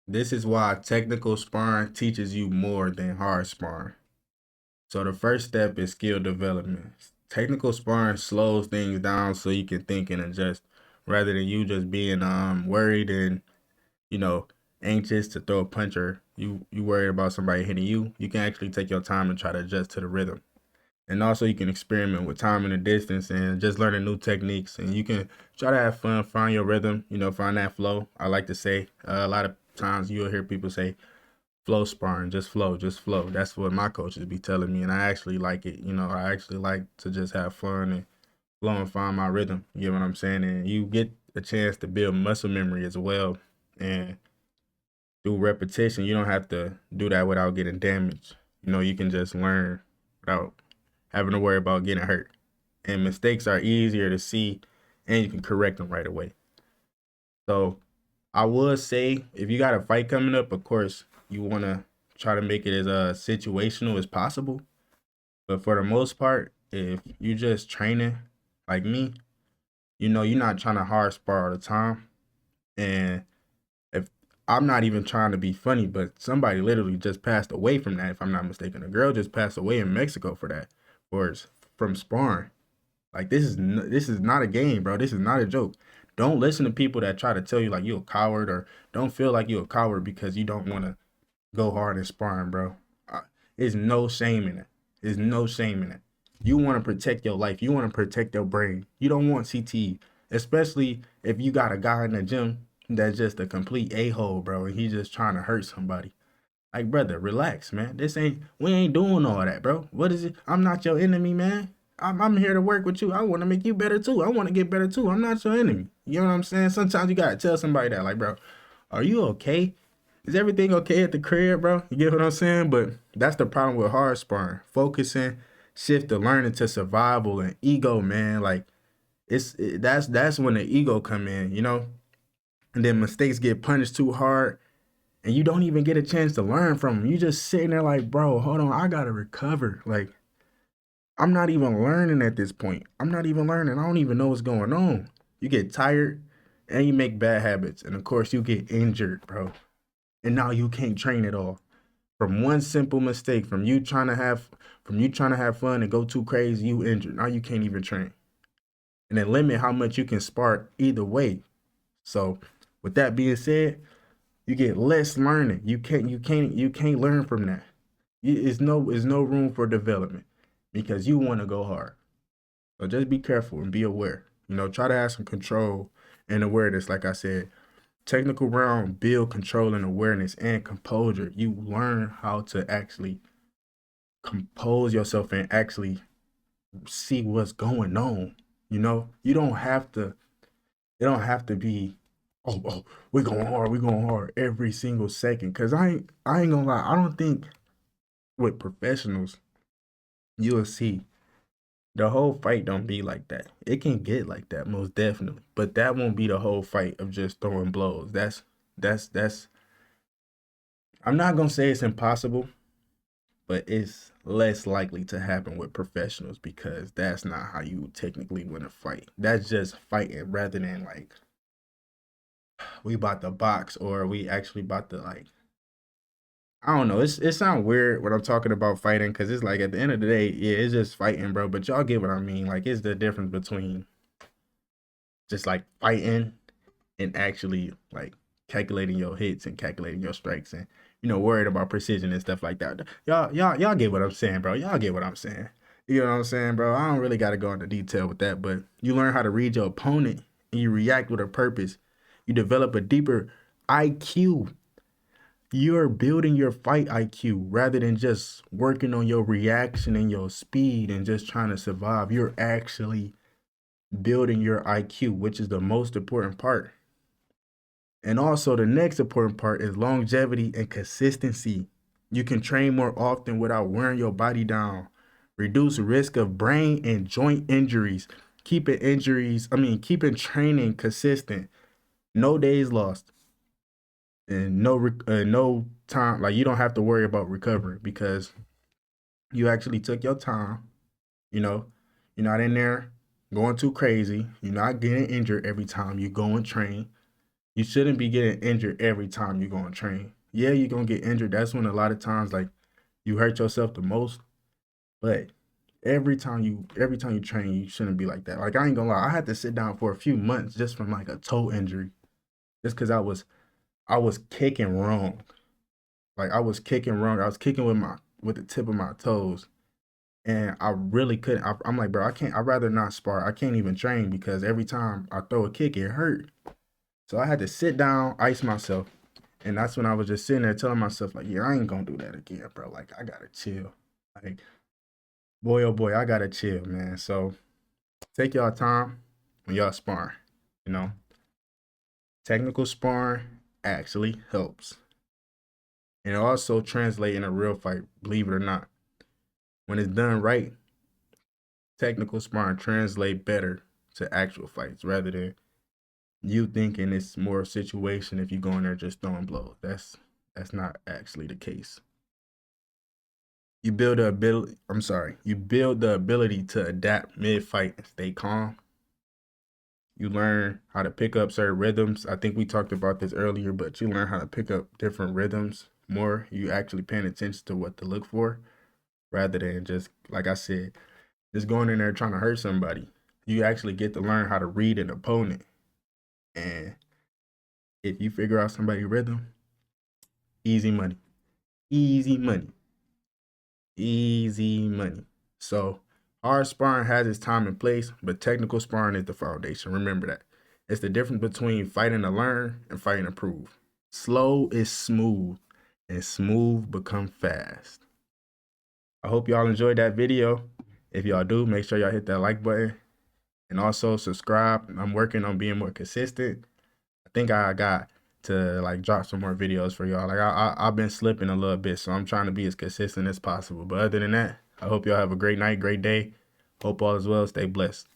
This is why technical sparring teaches you more than hard sparring. So the first step is skill development. Technical sparring slows things down so you can think and adjust rather than you just being worried and you know anxious to throw a punch or you worried about somebody hitting you. You can actually take your time and try to adjust to the rhythm. And also you can experiment with time and the distance and just learning new techniques and you can try to have fun, find your rhythm, find that flow. I like to say a lot of times you'll hear people say flow sparring, just flow, just flow. That's what my coaches be telling me, and I actually like it. I actually like to just have fun and flow and find my rhythm. You get what I'm saying? And you get a chance to build muscle memory as well. And through repetition, you don't have to do that without getting damaged. You can just learn without having to worry about getting hurt. And mistakes are easier to see, and you can correct them right away. So I would say if you got a fight coming up, of course, you want to try to make it as situational as possible. But for the most part, if you just training like me, you're not trying to hard spar all the time. And if I'm not even trying to be funny, but somebody literally just passed away from that, if I'm not mistaken. A girl just passed away in Mexico for that, or it's from sparring. Like this is not a game, bro. This is not a joke. Don't listen to people that try to tell you like you're a coward or don't feel like you're a coward because you don't want to go hard in sparring, bro. There's no shame in it. There's no shame in it. You want to protect your life. You want to protect your brain. You don't want CTE, especially if you got a guy in the gym that's just a complete a-hole, bro, and he's just trying to hurt somebody. Like, brother, relax, man. We ain't doing all that, bro. What is it? I'm not your enemy, man. I'm here to work with you. I want to make you better too. I want to get better too. I'm not your enemy. You know what I'm saying? Sometimes you gotta tell somebody that, like, bro, are you okay? Is everything okay at the crib, bro? You get what I'm saying? But that's the problem with hard sparring. Focusing, shift the learning to survival and ego, man. Like that's when the ego come in. And then mistakes get punished too hard and you don't even get a chance to learn from them. You just sitting there like, bro, hold on, I gotta recover. Like, I'm not even learning at this point. I'm not even learning. I don't even know what's going on. You get tired and you make bad habits. And of course, you get injured, bro. And now you can't train at all. From one simple mistake, from you trying to have fun and go too crazy, you injured. Now you can't even train. And then limit how much you can spar either way. So with that being said, you get less learning. You can't learn from that. It's no room for development because you want to go hard. So just be careful and be aware. Try to have some control and awareness. Like I said, technical round build control and awareness and composure. You learn how to actually compose yourself and actually see what's going on. You don't have to. It don't have to be. Oh, we're going hard every single second. Cause I ain't gonna lie. I don't think with professionals you'll see the whole fight don't be like that. It can get like that most definitely, but that won't be the whole fight of just throwing blows. That's. I'm not gonna say it's impossible, but it's less likely to happen with professionals because that's not how you technically win a fight. That's just fighting rather than like we about to box or we actually about to like I don't know. It sounds weird when I'm talking about fighting because it's like at the end of the day, yeah, it's just fighting, bro. But y'all get what I mean. Like, it's the difference between just like fighting and actually like calculating your hits and calculating your strikes and worried about precision and stuff like that. Y'all get what I'm saying, bro. Y'all get what I'm saying. You know what I'm saying, bro? I don't really got to go into detail with that, but you learn how to read your opponent and you react with a purpose. You develop a deeper IQ. You're building your fight IQ rather than just working on your reaction and your speed and just trying to survive. You're actually building your IQ, which is the most important part. And also, the next important part is longevity and consistency. You can train more often without wearing your body down, reduce risk of brain and joint injuries, keeping training consistent, no days lost, and no time. Like you don't have to worry about recovering because you actually took your time. You know, you're not in there going too crazy. You're not getting injured every time you go and train. You shouldn't be getting injured every time you're going to train. Yeah, you're going to get injured. That's when a lot of times like you hurt yourself the most. But every time you train, you shouldn't be like that. Like I ain't gonna lie, I had to sit down for a few months just from like a toe injury, just because I was kicking wrong. Like I was kicking wrong. I was kicking with the tip of my toes, and I really couldn't. I'm like, bro, I can't. I'd rather not spar. I can't even train because every time I throw a kick, it hurt. So I had to sit down, ice myself, and that's when I was just sitting there telling myself like, yeah, I ain't gonna do that again, bro. Like I gotta chill. Like boy, oh boy, I gotta chill, man. So take y'all time when y'all sparring. You know, technical sparring actually helps, and it also translate in a real fight. Believe it or not, when it's done right, technical sparring translate better to actual fights rather than you thinking it's more situation if you go in there just throwing blows. That's not actually the case. You build the ability. I'm sorry. You build the ability to adapt mid fight and stay calm. You learn how to pick up certain rhythms. I think we talked about this earlier, but you learn how to pick up different rhythms more. You actually paying attention to what to look for rather than just, like I said, just going in there trying to hurt somebody. You actually get to learn how to read an opponent. And if you figure out somebody's rhythm, easy money. Easy money. Easy money. So hard sparring has its time and place, but technical sparring is the foundation. Remember that. It's the difference between fighting to learn and fighting to prove. Slow is smooth, and smooth become fast. I hope y'all enjoyed that video. If y'all do, make sure y'all hit that like button and also subscribe. I'm working on being more consistent. I think I got to like drop some more videos for y'all. Like I've been slipping a little bit, so I'm trying to be as consistent as possible. But other than that, I hope y'all have a great night, great day. Hope all is well. Stay blessed.